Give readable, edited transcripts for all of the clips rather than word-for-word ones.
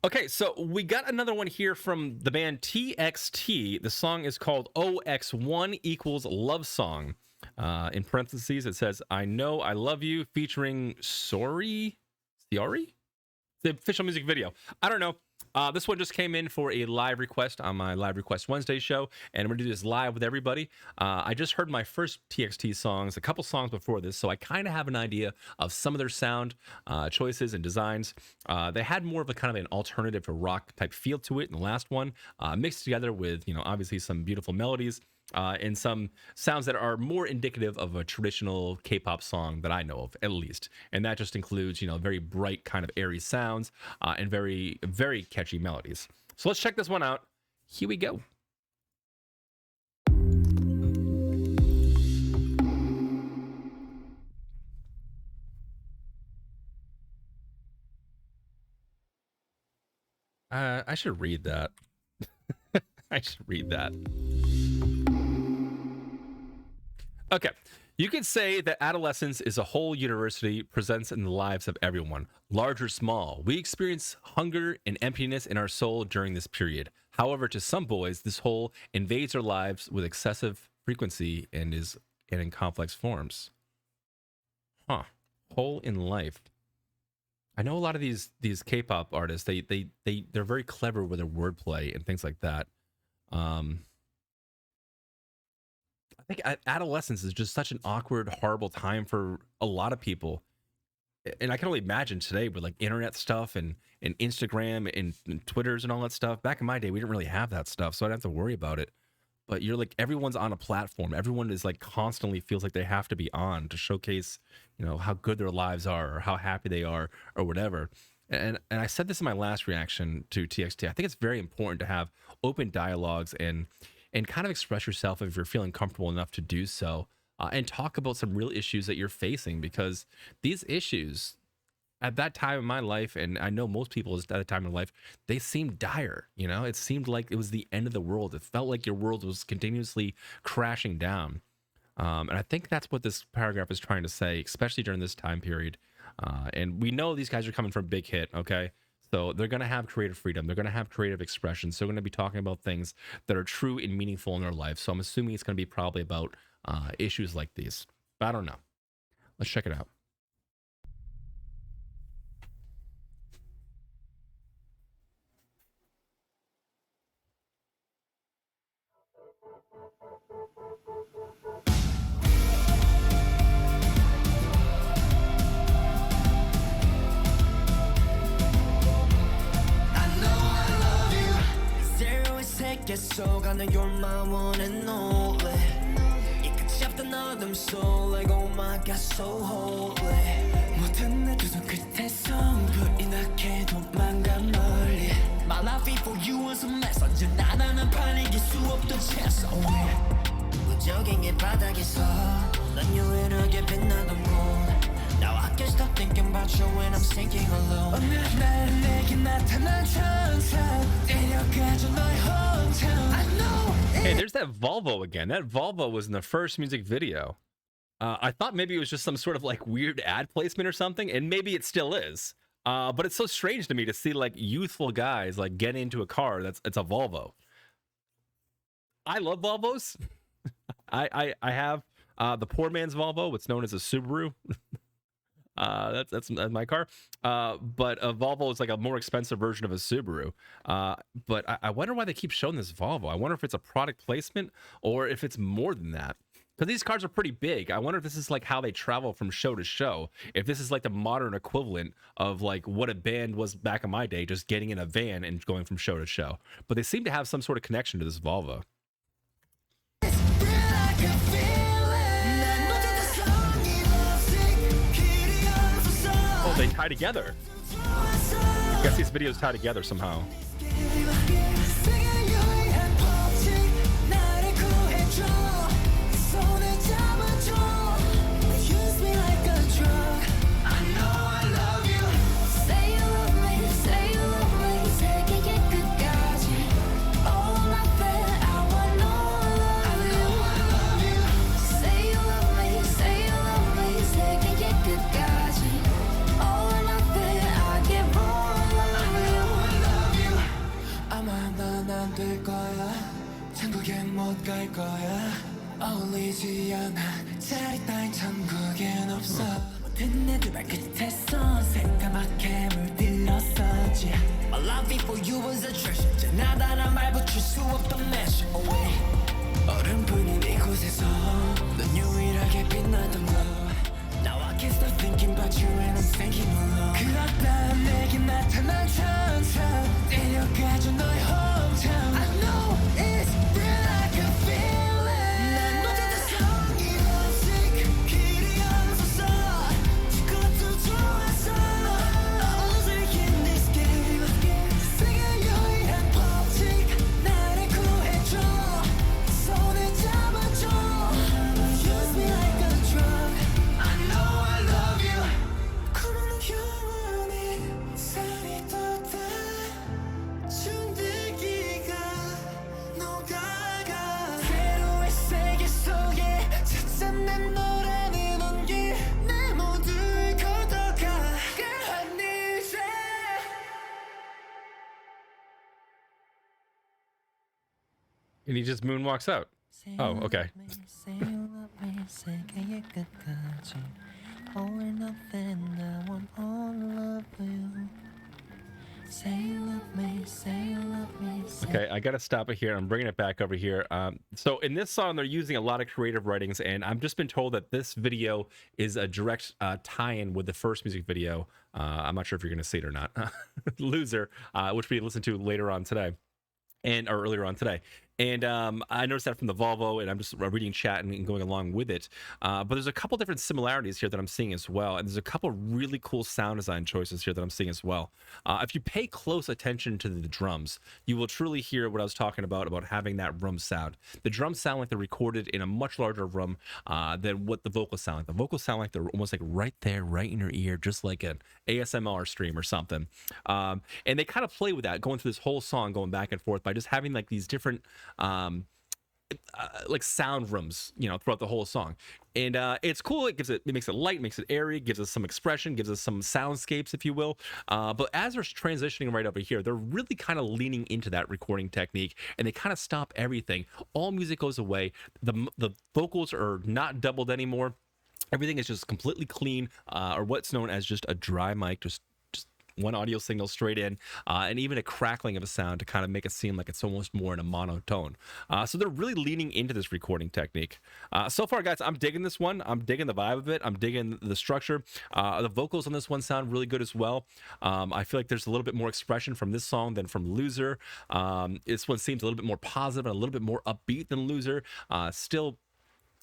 Okay, so we got another one here from the band TXT. The song is called OX1 equals Love Song. In parentheses, it says, I Know I Love You, featuring Seori? The official music video. I don't know. This one just came in for a live request on my Live Request Wednesday show, and I'm going to do this live with everybody. I just heard my first TXT songs, a couple songs before this, so I kind of have an idea of some of their sound choices and designs. They had more of a kind of an alternative to rock type feel to it in the last one, mixed together with, obviously some beautiful melodies. And some sounds that are more indicative of a traditional K-pop song that I know of, at least. And that just includes, very bright kind of airy sounds and very, very catchy melodies. So let's check this one out. Here we go. I should read that. I should read that. Okay, you could say that adolescence is a whole university presents in the lives of everyone, large or small. We experience hunger and emptiness in our soul during this period. However, to some boys, this hole invades their lives with excessive frequency and in complex forms. Hole in life. I know a lot of these K-pop artists. They're very clever with their wordplay and things like that. I think adolescence is just such an awkward, horrible time for a lot of people. And I can only imagine today with like internet stuff and Instagram and Twitters and all that stuff. Back in my day, we didn't really have that stuff, so I didn't have to worry about it. But you're like, everyone's on a platform. Everyone is like constantly feels like they have to be on to showcase, how good their lives are or how happy they are or whatever. And I said this in my last reaction to TXT. I think it's very important to have open dialogues and kind of express yourself if you're feeling comfortable enough to do so, and talk about some real issues that you're facing, because these issues at that time in my life, and I know most people at that time in life, they seemed dire. It seemed like it was the end of the world. It felt like your world was continuously crashing down. And I think that's what this paragraph is trying to say, especially during this time period. And we know these guys are coming from Big Hit, okay? So they're going to have creative freedom. They're going to have creative expression. So they're going to be talking about things that are true and meaningful in their life. So I'm assuming it's going to be probably about issues like these. But I don't know. Let's check it out. 속아는 you're my one and only 이 끝이 없던 어둠 속 like oh my god so holy 모든 내 두 손 끝에서 불이 나게 도망가 멀리 My life before you was a mess 언제나 나는 팔리길 수 없던 채소 무적인 게 바닥에서 난 유일하게 빛나던 곳 Now I can't stop thinking about you when I'm sinking alone 어느 날 내게 나타난 천사 데려가줘 너의 hometown I know Hey, there's that Volvo again. That Volvo was in the first music video. I thought maybe it was just some sort of like weird ad placement or something, and maybe it still is. But it's so strange to me to see like youthful guys like get into a car it's a Volvo. I love Volvos. I have the poor man's Volvo, what's known as a Subaru. That's my car. But a Volvo is like a more expensive version of a Subaru. But I wonder why they keep showing this Volvo. I wonder if it's a product placement or if it's more than that. Because these cars are pretty big. I wonder if this is like how they travel from show to show. If this is like the modern equivalent of like what a band was back in my day, just getting in a van and going from show to show. But they seem to have some sort of connection to this Volvo. Oh, they tie together. I guess these videos tie together somehow. 갈 거야 어울리지 않아 자리 따윈 천국엔 없어 모든 애들 발끝에서 새까맣게 물들었었지 My love for you was a treasure 짠하다란 말 붙일 수 없던 measure away 얼음뿐인 이곳에서 넌 유일하게 빛나던 거 Now I can't stop thinking about you and I'm thinking alone 그렇다 내게 나타난 천천 데려가줘 너의 hometown I know it's real I can feel it 난 못했던 성이 없이 길이 없었어 그것도 좋았어 Losing in this game 세계 유일한 법칙 나를 구해줘 손을 잡아줘 Use me like a drug I know I love you 그러는 영원히 살이 돋아 준들기가 녹아가 새로운 세계 속에 찾은 내 노래는 온기 내 모두를 걷어가 Girl I need you And he just moonwalks out. Oh, okay. Say you love me, 세계의 끝까지 All or nothing, I want all of you Say you love me, say you love me Okay, I gotta stop it here. I'm bringing it back over here. So in this song, they're using a lot of creative writings, and I've just been told that this video is a direct tie-in with the first music video. I'm not sure if you're gonna see it or not. Loser, which we listened to later on today. Or earlier on today. And I noticed that from the Volvo, and I'm just reading chat and going along with it. But there's a couple different similarities here that I'm seeing as well. And there's a couple really cool sound design choices here that I'm seeing as well. If you pay close attention to the drums, you will truly hear what I was talking about having that room sound. The drums sound like they're recorded in a much larger room than what the vocals sound like. The vocals sound like they're almost like right there, right in your ear, just like an ASMR stream or something. And they kind of play with that, going through this whole song, going back and forth by just having like these different like sound rooms, you know, throughout the whole song. And it's cool. It makes it light, makes it airy, gives us some expression, gives us some soundscapes, if you will. But as they're transitioning right over here, they're really kind of leaning into that recording technique, and they kind of stop everything. All music goes away. The vocals are not doubled anymore. Everything is just completely clean, or what's known as just a dry mic, just one audio signal straight in, and even a crackling of a sound to kind of make it seem like it's almost more in a monotone. So they're really leaning into this recording technique. So far, guys, I'm digging this one. I'm digging the vibe of it. I'm digging the structure. The vocals on this one sound really good as well. I feel like there's a little bit more expression from this song than from Loser. This one seems a little bit more positive and a little bit more upbeat than Loser. Still,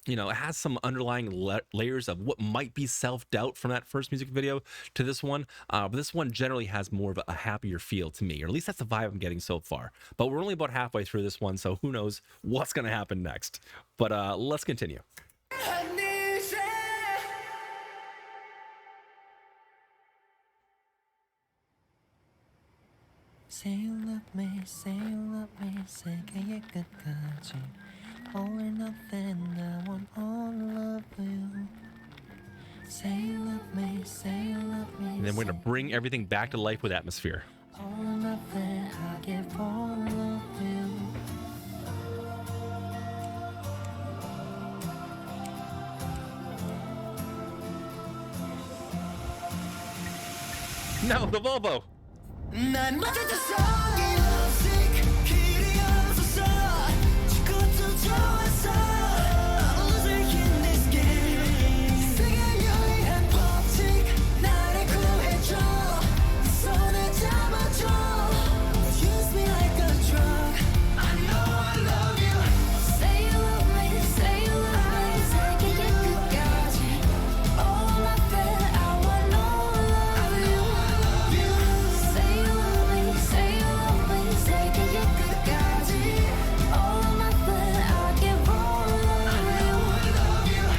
you know, it has some underlying layers of what might be self-doubt from that first music video to this one. But this one generally has more of a happier feel to me, or at least that's the vibe I'm getting so far. But we're only about halfway through this one, so who knows what's going to happen next. But let's continue. Say you love me, say you love me, 세계의 끝까지 All or nothing, I want all of you Say you love me, say you love me And then we're going to bring everything back to life with atmosphere. All or nothing, I give all of you No, the Volvo. 난 못했던 성이 없이 길이 없었어 그것도 좋았어 Losing in this game 세계 유일한 법칙 나를 구해줘 손을 잡아줘 Use me like a drug I know I love you Say you love me, say you love me 세계의 끝까지 All of it, I want all of you Say you love me, say you love me 세계의 끝까지 All of it, I give all of you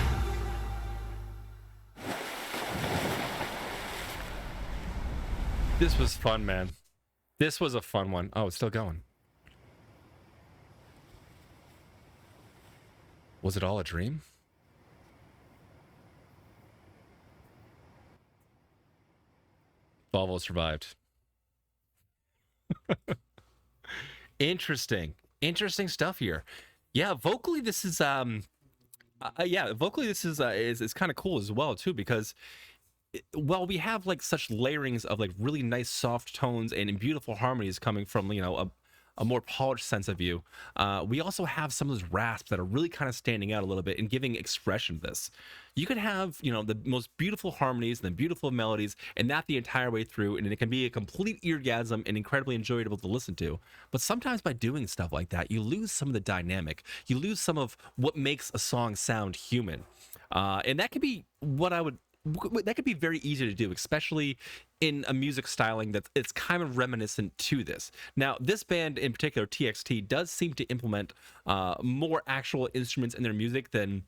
This was fun, man. This was a fun one. Oh, it's still going. Was it all a dream? Volvo survived. Interesting stuff here. Yeah, vocally this is yeah, vocally this is kind of cool as well too, because well, we have like such layerings of like really nice soft tones and beautiful harmonies coming from, you know, a more polished sense of you. We also have some of those rasps that are really kind of standing out a little bit and giving expression to this. You can have, you know, the most beautiful harmonies and the beautiful melodies, and that the entire way through, and it can be a complete eargasm and incredibly enjoyable to listen to. But sometimes by doing stuff like that, you lose some of the dynamic. You lose some of what makes a song sound human. And that could be what I would that could be very easy to do, especially in a music styling that it's kind of reminiscent to this. Now, this band in particular, TXT, does seem to implement more actual instruments in their music than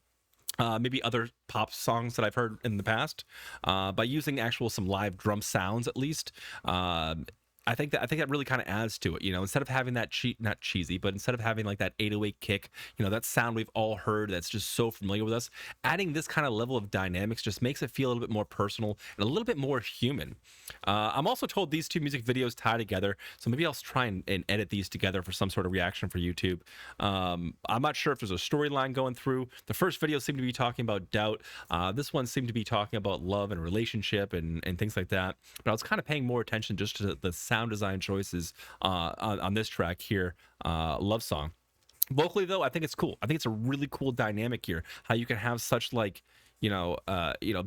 maybe other pop songs that I've heard in the past, by using actual some live drum sounds at least. I think that really kind of adds to it. You know, instead of having that not cheesy, but instead of having like that 808 kick, you know, that sound we've all heard that's just so familiar with us, adding this kind of level of dynamics just makes it feel a little bit more personal and a little bit more human. I'm also told these two music videos tie together, so maybe I'll try and edit these together for some sort of reaction for YouTube. I'm not sure if there's a storyline going through. The first video seemed to be talking about doubt. This one seemed to be talking about love and relationship and things like that. But I was kind of paying more attention just to the sound design choices on this track here, Love Song. Vocally though, I think it's cool. I think it's a really cool dynamic here, how you can have such like, you know,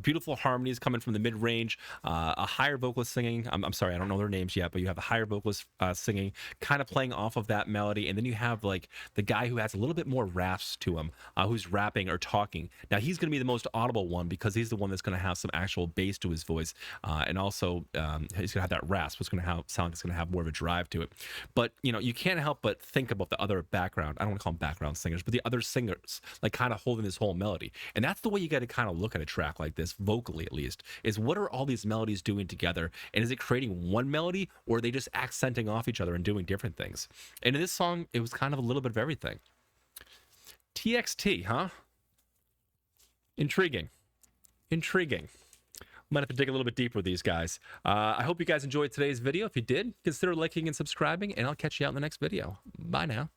beautiful harmonies coming from the mid range, a higher vocalist singing. I'm sorry, I don't know their names yet, but you have a higher vocalist singing, kind of playing off of that melody, and then you have like the guy who has a little bit more rasps to him, who's rapping or talking. Now he's going to be the most audible one because he's the one that's going to have some actual bass to his voice, and also he's going to have that rasp. It's going to sound like it's going to have more of a drive to it. But you know, you can't help but think about the other background. I don't want to call them background singers, but the other singers, like kind of holding this whole melody, and that's the way you got to kind of look at a track like this, vocally at least, is what are all these melodies doing together, and is it creating one melody, or are they just accenting off each other and doing different things? And in this song, it was kind of a little bit of everything. TXT, huh? Intriguing. I'm gonna have to dig a little bit deeper with these guys. I hope you guys enjoyed today's video. If you did, consider liking and subscribing, and I'll catch you out in the next video. Bye now.